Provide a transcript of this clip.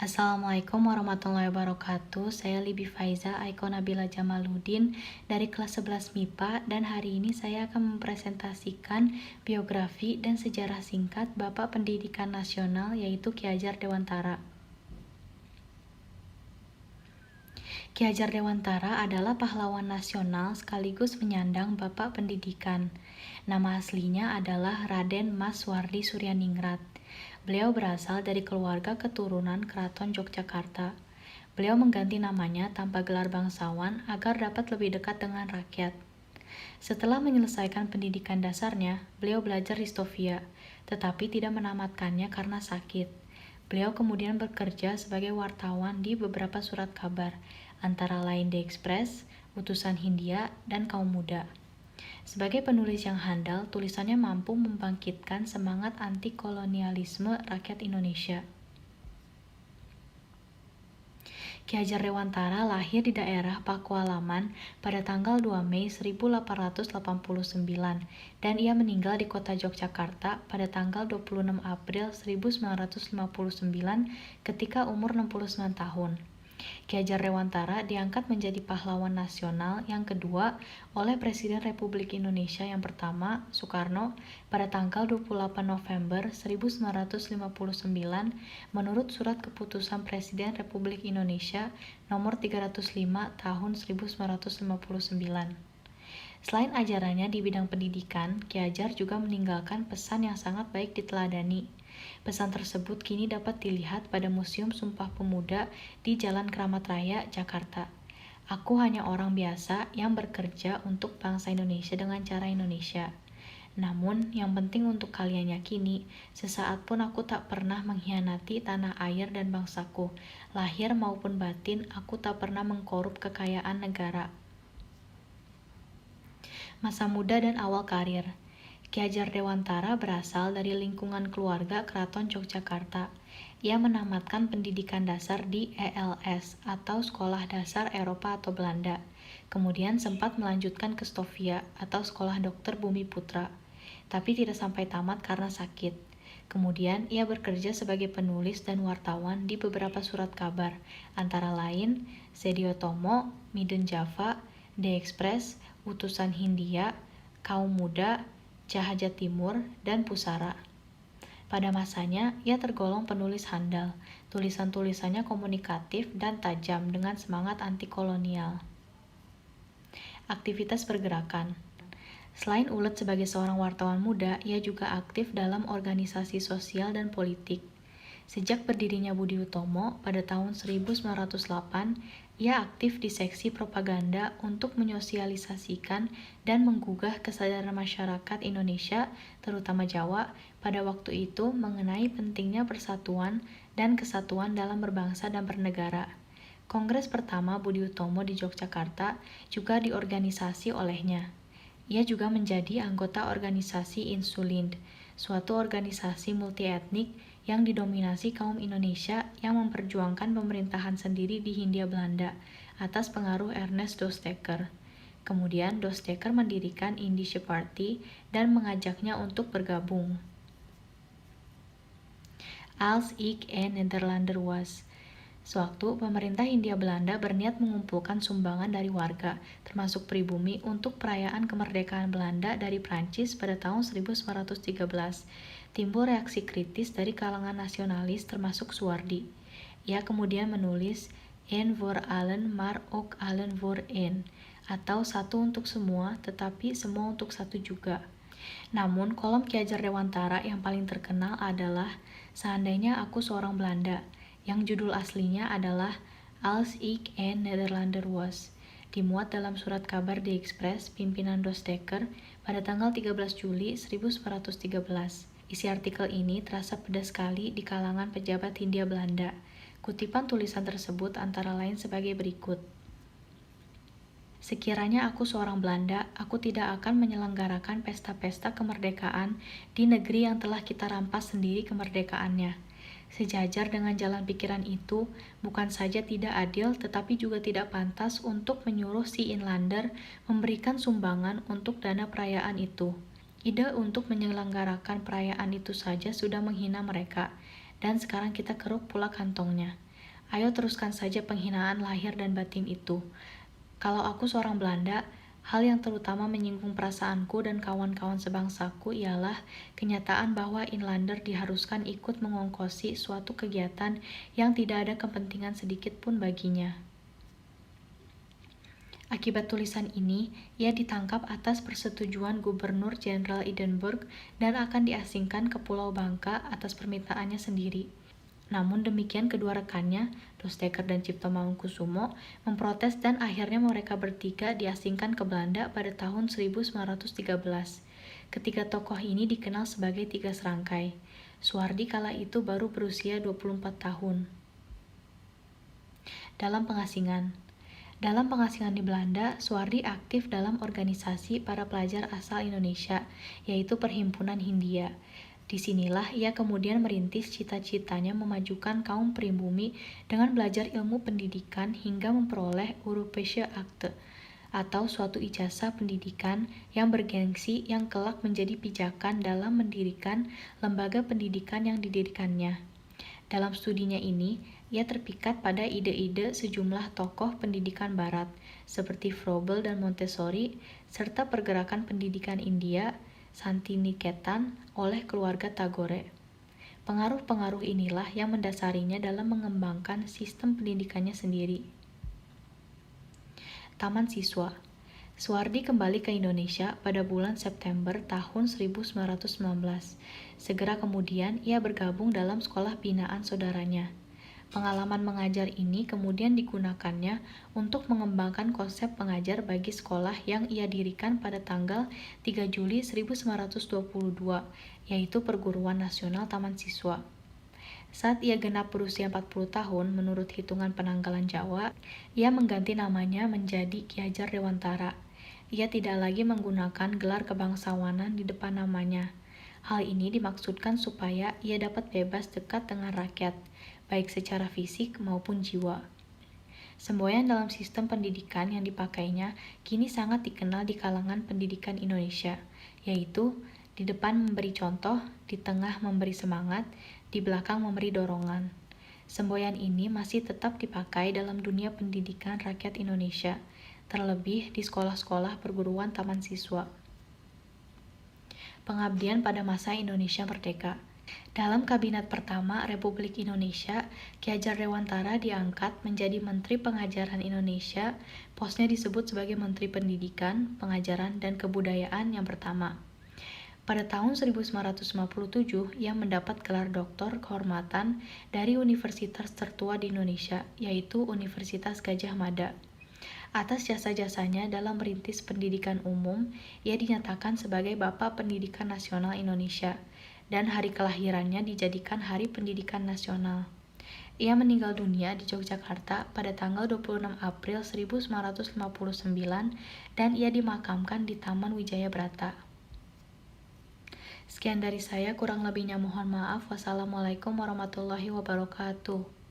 Assalamualaikum warahmatullahi wabarakatuh. Saya Libi Faiza Aiko Nabila Jamaluddin dari kelas 11 MIPA dan hari ini saya akan mempresentasikan biografi dan sejarah singkat Bapak Pendidikan Nasional yaitu Ki Hajar Dewantara. Ki Hajar Dewantara adalah pahlawan nasional sekaligus penyandang Bapak Pendidikan. Nama aslinya adalah Raden Mas Wardi Suryaningrat. Beliau berasal dari keluarga keturunan Keraton Yogyakarta. Beliau mengganti namanya tanpa gelar bangsawan agar dapat lebih dekat dengan rakyat. Setelah menyelesaikan pendidikan dasarnya, beliau belajar di Stovia, tetapi tidak menamatkannya karena sakit. Beliau kemudian bekerja sebagai wartawan di beberapa surat kabar, antara lain The Express, Utusan Hindia, dan Kaum Muda. Sebagai penulis yang handal, tulisannya mampu membangkitkan semangat anti-kolonialisme rakyat Indonesia. Ki Hajar Dewantara lahir di daerah Pakualaman pada tanggal 2 Mei 1889 dan ia meninggal di kota Yogyakarta pada tanggal 26 April 1959 ketika umur 69 tahun. Ki Hajar Dewantara diangkat menjadi pahlawan nasional yang kedua oleh Presiden Republik Indonesia yang pertama, Soekarno, pada tanggal 28 November 1959 menurut Surat Keputusan Presiden Republik Indonesia nomor 305 tahun 1959. Selain ajarannya di bidang pendidikan, Ki Hajar juga meninggalkan pesan yang sangat baik diteladani. Pesan tersebut kini dapat dilihat pada Museum Sumpah Pemuda di Jalan Kramat Raya, Jakarta. Aku hanya orang biasa yang bekerja untuk bangsa Indonesia dengan cara Indonesia. Namun, yang penting untuk kalian yakini, sesaat pun aku tak pernah mengkhianati tanah air dan bangsaku. Lahir maupun batin, aku tak pernah mengkorup kekayaan negara. Masa muda dan awal karir. Ki Hajar Dewantara berasal dari lingkungan keluarga Keraton Yogyakarta. Ia menamatkan pendidikan dasar di ELS atau Sekolah Dasar Eropa atau Belanda. Kemudian sempat melanjutkan ke Stovia atau Sekolah Dokter Bumi Putra, tapi tidak sampai tamat karena sakit. Kemudian ia bekerja sebagai penulis dan wartawan di beberapa surat kabar, antara lain Sedio Tomo, Midun Java, The Express, Utusan Hindia, Kaum Muda, Cahaya Timur, dan Pusara. Pada masanya, ia tergolong penulis handal. Tulisan-tulisannya komunikatif dan tajam dengan semangat anti-kolonial. Aktivitas pergerakan. Selain ulet sebagai seorang wartawan muda, ia juga aktif dalam organisasi sosial dan politik. Sejak berdirinya Budi Utomo pada tahun 1908, ia aktif di seksi propaganda untuk menyosialisasikan dan menggugah kesadaran masyarakat Indonesia, terutama Jawa, pada waktu itu mengenai pentingnya persatuan dan kesatuan dalam berbangsa dan bernegara. Kongres pertama Budi Utomo di Yogyakarta juga diorganisasi olehnya. Ia juga menjadi anggota organisasi Insulind, suatu organisasi multietnik yang didominasi kaum Indonesia yang memperjuangkan pemerintahan sendiri di Hindia Belanda atas pengaruh Ernest Dosteker. Kemudian Dosteker mendirikan Indische Party dan mengajaknya untuk bergabung. Als ik een Nederlander was. Sewaktu pemerintah Hindia Belanda berniat mengumpulkan sumbangan dari warga, termasuk pribumi, untuk perayaan kemerdekaan Belanda dari Prancis pada tahun 1913, timbul reaksi kritis dari kalangan nasionalis termasuk Suwardi. Ia kemudian menulis Een voor allen maar ook allen voor een, atau satu untuk semua, tetapi semua untuk satu juga. Namun, kolom Ki Hajar Dewantara yang paling terkenal adalah Seandainya Aku Seorang Belanda, yang judul aslinya adalah Als ik een Nederlander was, dimuat dalam surat kabar The Express pimpinan Dosteker pada tanggal 13 Juli 1913. Isi artikel ini terasa pedas sekali di kalangan pejabat Hindia Belanda. Kutipan tulisan tersebut antara lain sebagai berikut. Sekiranya aku seorang Belanda, aku tidak akan menyelenggarakan pesta-pesta kemerdekaan di negeri yang telah kita rampas sendiri kemerdekaannya. Sejajar dengan jalan pikiran itu, bukan saja tidak adil, tetapi juga tidak pantas untuk menyuruh si Inlander memberikan sumbangan untuk dana perayaan itu. Ide untuk menyelenggarakan perayaan itu saja sudah menghina mereka, dan sekarang kita keruk pula kantongnya. Ayo teruskan saja penghinaan lahir dan batin itu. Kalau aku seorang Belanda, hal yang terutama menyinggung perasaanku dan kawan-kawan sebangsaku ialah kenyataan bahwa inlander diharuskan ikut mengongkosi suatu kegiatan yang tidak ada kepentingan sedikit pun baginya. Akibat tulisan ini, ia ditangkap atas persetujuan Gubernur Jenderal Edinburgh dan akan diasingkan ke Pulau Bangka atas permintaannya sendiri. Namun demikian kedua rekannya, Dosteker dan Cipto Mangunkusumo, memprotes dan akhirnya mereka bertiga diasingkan ke Belanda pada tahun 1913. Ketiga tokoh ini dikenal sebagai tiga serangkai. Suwardi kala itu baru berusia 24 tahun. Dalam pengasingan di Belanda, Suwardi aktif dalam organisasi para pelajar asal Indonesia, yaitu Perhimpunan Hindia. Disinilah ia kemudian merintis cita-citanya memajukan kaum pribumi dengan belajar ilmu pendidikan hingga memperoleh Europäische Akte, atau suatu ijazah pendidikan yang bergengsi yang kelak menjadi pijakan dalam mendirikan lembaga pendidikan yang didirikannya. Dalam studinya ini, ia terpikat pada ide-ide sejumlah tokoh pendidikan barat, seperti Froebel dan Montessori, serta pergerakan pendidikan India, Santiniketan, oleh keluarga Tagore. Pengaruh-pengaruh inilah yang mendasarinya dalam mengembangkan sistem pendidikannya sendiri. Taman Siswa. Suwardi kembali ke Indonesia pada bulan September tahun 1919. Segera kemudian ia bergabung dalam sekolah binaan saudaranya. Pengalaman mengajar ini kemudian digunakannya untuk mengembangkan konsep pengajar bagi sekolah yang ia dirikan pada tanggal 3 Juli 1922, yaitu Perguruan Nasional Taman Siswa. Saat ia genap berusia 40 tahun menurut hitungan penanggalan Jawa, ia mengganti namanya menjadi Ki Hajar Dewantara. Ia tidak lagi menggunakan gelar kebangsawanan di depan namanya. Hal ini dimaksudkan supaya ia dapat bebas dekat dengan rakyat, baik secara fisik maupun jiwa. Semboyan dalam sistem pendidikan yang dipakainya kini sangat dikenal di kalangan pendidikan Indonesia, yaitu di depan memberi contoh, di tengah memberi semangat, di belakang memberi dorongan. Semboyan ini masih tetap dipakai dalam dunia pendidikan rakyat Indonesia, terlebih di sekolah-sekolah perguruan taman siswa. Pengabdian pada masa Indonesia Merdeka. Dalam Kabinet pertama Republik Indonesia, Ki Hajar Dewantara diangkat menjadi Menteri Pengajaran Indonesia. Posnya disebut sebagai Menteri Pendidikan, Pengajaran, dan Kebudayaan yang pertama. Pada tahun 1957, ia mendapat gelar doktor kehormatan dari universitas tertua di Indonesia, yaitu Universitas Gadjah Mada. Atas jasa-jasanya dalam merintis pendidikan umum, ia dinyatakan sebagai Bapak Pendidikan Nasional Indonesia, dan hari kelahirannya dijadikan Hari Pendidikan Nasional. Ia meninggal dunia di Yogyakarta pada tanggal 26 April 1959 dan ia dimakamkan di Taman Wijaya Brata. Sekian dari saya, kurang lebihnya mohon maaf. Wassalamualaikum warahmatullahi wabarakatuh.